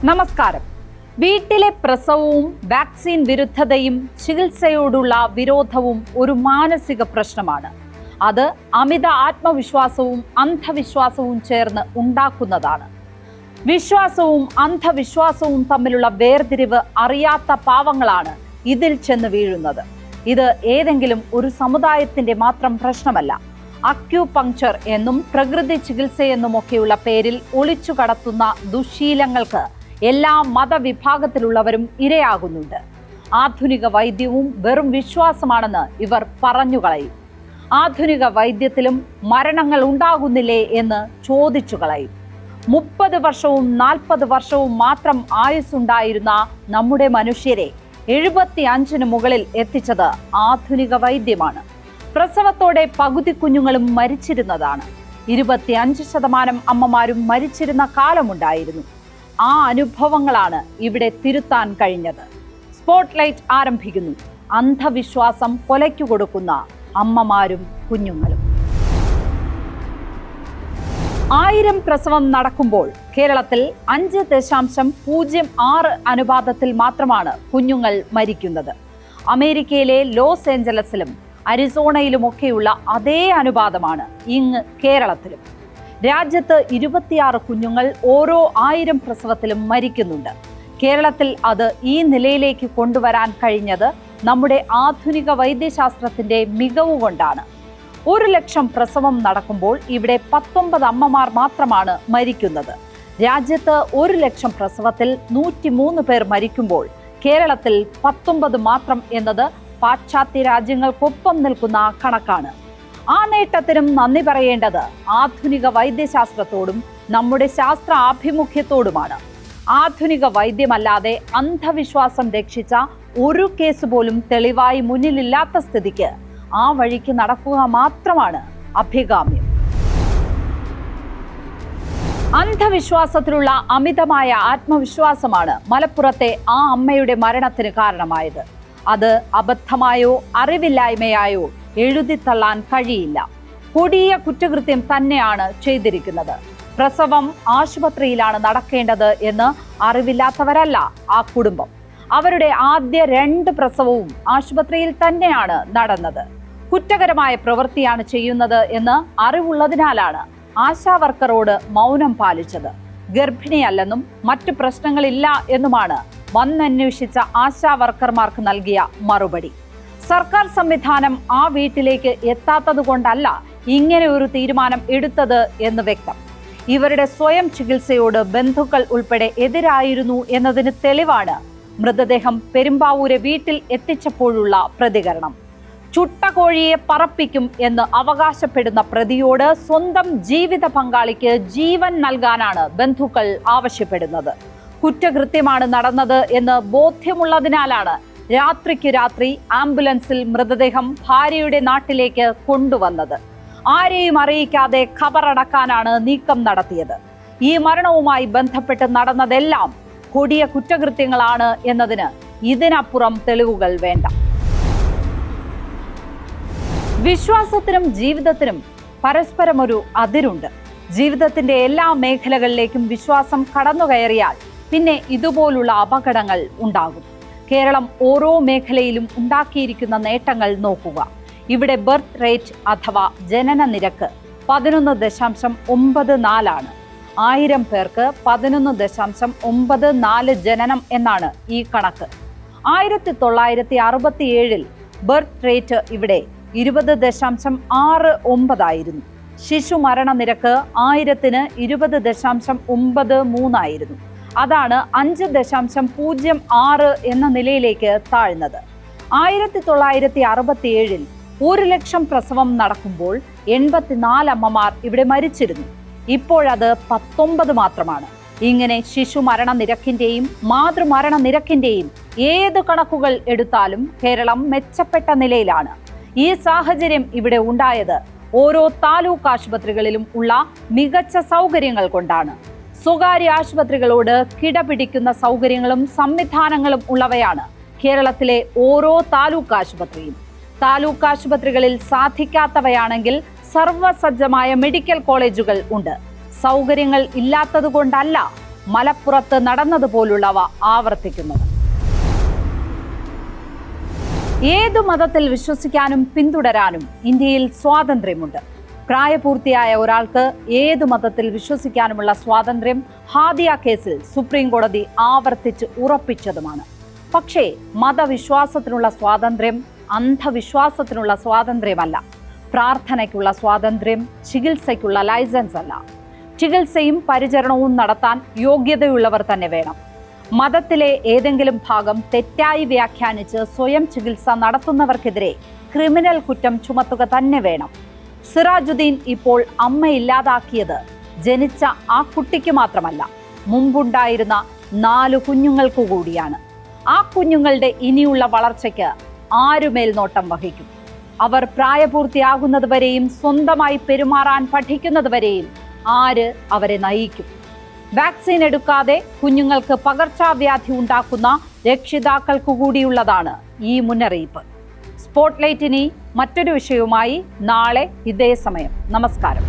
നമസ്കാരം. വീട്ടിലെ പ്രസവവും വാക്സിൻ വിരുദ്ധതയും ചികിത്സയോടുള്ള വിരോധവും ഒരു മാനസിക പ്രശ്നമാണ്. അത് അമിത ആത്മവിശ്വാസവും അന്ധവിശ്വാസവും ചേർന്ന് ഉണ്ടാക്കുന്നതാണ്. വിശ്വാസവും അന്ധവിശ്വാസവും തമ്മിലുള്ള വേർതിരിവ് അറിയാത്ത പാവങ്ങളാണ് ഇതിൽ ചെന്ന് വീഴുന്നത്. ഇത് ഏതെങ്കിലും ഒരു സമുദായത്തിന്റെ മാത്രം പ്രശ്നമല്ല. അക്യൂപങ്ക്ചർ എന്നും പ്രകൃതി ചികിത്സയെന്നുമൊക്കെയുള്ള പേരിൽ ഒളിച്ചു കടത്തുന്ന ദുശീലങ്ങൾക്ക് എല്ലാ മതവിഭാഗത്തിലുള്ളവരും ഇരയാകുന്നുണ്ട്. ആധുനിക വൈദ്യവും വെറും വിശ്വാസമാണെന്ന് ഇവർ പറഞ്ഞുകളയും. ആധുനിക വൈദ്യത്തിലും മരണങ്ങൾ ഉണ്ടാകുന്നില്ലേ എന്ന് ചോദിച്ചു കളയും. 30 വർഷവും 40 വർഷവും മാത്രം ആയുസ്സുണ്ടായിരുന്ന നമ്മുടെ മനുഷ്യരെ 75-ന് മുകളിൽ എത്തിച്ചത് ആധുനിക വൈദ്യമാണ്. പ്രസവത്തോടെ പകുതി കുഞ്ഞുങ്ങളും മരിച്ചിരുന്നതാണ്. 25% അമ്മമാരും മരിച്ചിരുന്ന കാലമുണ്ടായിരുന്നു. ആ അനുഭവങ്ങളാണ് ഇവിടെ തിരുത്താൻ കഴിഞ്ഞത്. സ്പോട്ട്ലൈറ്റ് ആരംഭിക്കുന്നു. അന്ധവിശ്വാസം കൊലയ്ക്കു കൊടുക്കുന്ന അമ്മമാരും കുഞ്ഞുങ്ങളും. 1000 പ്രസവം നടക്കുമ്പോൾ കേരളത്തിൽ 5.06 അനുപാതത്തിൽ മാത്രമാണ് കുഞ്ഞുങ്ങൾ മരിക്കുന്നത്. അമേരിക്കയിലെ ലോസ് ഏഞ്ചലസിലും അരിസോണയിലുമൊക്കെയുള്ള അതേ അനുപാതമാണ് ഇങ്ങ് കേരളത്തിലും. രാജ്യത്ത് 26 കുഞ്ഞുങ്ങൾ ഓരോ 1000 പ്രസവത്തിലും മരിക്കുന്നുണ്ട്. കേരളത്തിൽ അത് ഈ നിലയിലേക്ക് കൊണ്ടുവരാൻ കഴിഞ്ഞത് നമ്മുടെ ആധുനിക വൈദ്യശാസ്ത്രത്തിന്റെ മികവ് കൊണ്ടാണ്. 100,000 പ്രസവം നടക്കുമ്പോൾ ഇവിടെ 19 അമ്മമാർ മാത്രമാണ് മരിക്കുന്നത്. രാജ്യത്ത് 100,000 പ്രസവത്തിൽ 103 പേർ മരിക്കുമ്പോൾ കേരളത്തിൽ 19 മാത്രം എന്നത് പാശ്ചാത്യ രാജ്യങ്ങൾക്കൊപ്പം നിൽക്കുന്ന കണക്കാണ്. ആ നേട്ടത്തിനും നന്ദി പറയേണ്ടത് ആധുനിക വൈദ്യശാസ്ത്രത്തോടും നമ്മുടെ ശാസ്ത്ര ആഭിമുഖ്യത്തോടുമാണ്. ആധുനിക വൈദ്യമല്ലാതെ അന്ധവിശ്വാസം രക്ഷിച്ച ഒരു കേസ് പോലും തെളിവായി മുന്നിലില്ലാത്ത സ്ഥിതിക്ക് ആ വഴിക്ക് നടക്കുക മാത്രമാണ് അഭികാമ്യം. അന്ധവിശ്വാസത്തിലുള്ള അമിതമായ ആത്മവിശ്വാസമാണ് മലപ്പുറത്തെ ആ അമ്മയുടെ മരണത്തിന് കാരണമായത്. അത് അബദ്ധമായോ അറിവില്ലായ്മയായോ എഴുതിത്തള്ളാൻ കഴിയില്ല. കൊടിയ കുറ്റകൃത്യം തന്നെയാണ് ചെയ്തിരിക്കുന്നത്. പ്രസവം ആശുപത്രിയിലാണ് നടക്കേണ്ടത് എന്ന് അറിവില്ലാത്തവരല്ല ആ കുടുംബം. അവരുടെ ആദ്യ 2 പ്രസവവും ആശുപത്രിയിൽ തന്നെയാണ് നടന്നത്. കുറ്റകരമായ പ്രവൃത്തിയാണ് ചെയ്യുന്നത് എന്ന് അറിവുള്ളതിനാലാണ് ആശാവർക്കറോട് മൗനം പാലിച്ചത്. ഗർഭിണിയല്ലെന്നും മറ്റു പ്രശ്നങ്ങളില്ല എന്നുമാണ് വന്നന്വേഷിച്ച ആശാവർക്കർമാർക്ക് നൽകിയ മറുപടി. സർക്കാർ സംവിധാനം ആ വീട്ടിലേക്ക് എത്താത്തത് കൊണ്ടല്ല ഇങ്ങനെ ഒരു തീരുമാനം എടുത്തത് എന്ന് വ്യക്തം. ഇവരുടെ സ്വയം ചികിത്സയോട് ബന്ധുക്കൾ ഉൾപ്പെടെ എതിരായിരുന്നു എന്നതിന് തെളിവാണ് മൃതദേഹം പെരുമ്പാവൂരെ വീട്ടിൽ എത്തിച്ചപ്പോഴുള്ള പ്രതികരണം. ചുട്ട കോഴിയെ പറപ്പിക്കും എന്ന് അവകാശപ്പെടുന്ന പ്രതിയോട് സ്വന്തം ജീവിത പങ്കാളിക്ക് ജീവൻ നൽകാനാണ് ബന്ധുക്കൾ ആവശ്യപ്പെടുന്നത്. കുറ്റകൃത്യമാണ് നടന്നത് എന്ന് ബോധ്യമുള്ളതിനാലാണ് രാത്രിക്ക് രാത്രി ആംബുലൻസിൽ മൃതദേഹം ഭാര്യയുടെ നാട്ടിലേക്ക് കൊണ്ടുവന്നത്. ആരെയും അറിയിക്കാതെ ഖബറടക്കാനാണ് നീക്കം നടത്തിയത്. ഈ മരണവുമായി ബന്ധപ്പെട്ട് നടന്നതെല്ലാം കൊടിയ കുറ്റകൃത്യങ്ങളാണ് എന്നതിന് ഇതിനപ്പുറം തെളിവുകൾ വേണ്ട. വിശ്വാസത്തിനും ജീവിതത്തിനും പരസ്പരം ഒരു അതിരുണ്ട്. ജീവിതത്തിന്റെ എല്ലാ മേഖലകളിലേക്കും വിശ്വാസം കടന്നുകയറിയാൽ പിന്നെ ഇതുപോലുള്ള അപകടങ്ങൾ ഉണ്ടാകും. കേരളം ഓരോ മേഖലയിലും ഉണ്ടാക്കിയിരിക്കുന്ന നേട്ടങ്ങൾ നോക്കുക. ഇവിടെ ബർത്ത് റേറ്റ് അഥവാ ജനന നിരക്ക് 11.94 ആണ്. 1000 പേർക്ക് 11.94 ജനനം എന്നാണ് ഈ കണക്ക്. 1967 ബർത്ത് റേറ്റ് ഇവിടെ 20.69 ആയിരുന്നു. ശിശു മരണ നിരക്ക് 1000-ന് 20.93 ആയിരുന്നു. അതാണ് 5.06 എന്ന നിലയിലേക്ക് താഴ്ന്നത്. 1967 100,000 പ്രസവം നടക്കുമ്പോൾ 84 അമ്മമാർ ഇവിടെ മരിച്ചിരുന്നു. ഇപ്പോഴത് 19 മാത്രമാണ്. ഇങ്ങനെ ശിശു മരണ നിരക്കിന്റെയും മാതൃമരണ നിരക്കിന്റെയും ഏത് കണക്കുകൾ എടുത്താലും കേരളം മെച്ചപ്പെട്ട നിലയിലാണ്. ഈ സാഹചര്യം ഇവിടെ ഉണ്ടായത് ഓരോ താലൂക്ക് ആശുപത്രികളിലും ഉള്ള മികച്ച സൗകര്യങ്ങൾ കൊണ്ടാണ്. സ്വകാര്യ ആശുപത്രികളോട് കിടപിടിക്കുന്ന സൗകര്യങ്ങളും സംവിധാനങ്ങളും ഉള്ളവയാണ് കേരളത്തിലെ ഓരോ താലൂക്ക് ആശുപത്രിയും. താലൂക്ക് ആശുപത്രികളിൽ സാധിക്കാത്തവയാണെങ്കിൽ സർവ്വസജ്ജമായ മെഡിക്കൽ കോളേജുകൾ ഉണ്ട്. സൗകര്യങ്ങൾ ഇല്ലാത്തതുകൊണ്ടല്ല, മലപ്പുറത്ത് നടന്നതുപോലുള്ളവ ആവർത്തിക്കുന്നത്. ഏതു മതത്തിൽ വിശ്വസിക്കാനും പിന്തുടരാനും ഇന്ത്യയിൽ സ്വാതന്ത്ര്യമുണ്ട്. പ്രായപൂർത്തിയായ ഒരാൾക്ക് ഏതു മതത്തിൽ വിശ്വസിക്കാനുമുള്ള സ്വാതന്ത്ര്യം ഹാദിയ കേസിൽ സുപ്രീം കോടതി ആവർത്തിച്ച് ഉറപ്പിച്ചതുമാണ്. പക്ഷേ മതവിശ്വാസത്തിനുള്ള സ്വാതന്ത്ര്യം അന്ധവിശ്വാസത്തിനുള്ള സ്വാതന്ത്ര്യമല്ല. പ്രാർത്ഥനയ്ക്കുള്ള സ്വാതന്ത്ര്യം ചികിത്സയ്ക്കുള്ള ലൈസൻസ് അല്ല. ചികിത്സയും പരിചരണവും നടത്താൻ യോഗ്യതയുള്ളവർ തന്നെ വേണം. മതത്തിലെ ഏതെങ്കിലും ഭാഗം തെറ്റായി വ്യാഖ്യാനിച്ച് സ്വയം ചികിത്സ നടത്തുന്നവർക്കെതിരെ ക്രിമിനൽ കുറ്റം ചുമത്തുക തന്നെ വേണം. സിറാജുദ്ദീൻ ഇപ്പോൾ അമ്മയില്ലാതാക്കിയത് ജനിച്ച ആ കുട്ടിക്ക് മാത്രമല്ല, മുമ്പുണ്ടായിരുന്ന 4 കുഞ്ഞുങ്ങൾക്കു കൂടിയാണ്. ആ കുഞ്ഞുങ്ങളുടെ ഇനിയുള്ള വളർച്ചയ്ക്ക് ആരു മേൽനോട്ടം വഹിക്കും? അവർ പ്രായപൂർത്തിയാകുന്നതുവരെയും സ്വന്തമായി പെരുമാറാൻ പഠിക്കുന്നതുവരെയും ആര് അവരെ നയിക്കും? വാക്സിൻ എടുക്കാതെ കുഞ്ഞുങ്ങൾക്ക് പകർച്ചവ്യാധി ഉണ്ടാക്കുന്ന രക്ഷിതാക്കൾക്കു കൂടിയുള്ളതാണ് ഈ മുന്നറിയിപ്പ്. സ്പോട്ട്ലൈറ്റ് ഇനി മറ്റൊരു വിഷയവുമായി നാളെ ഇതേ സമയം. നമസ്കാരം.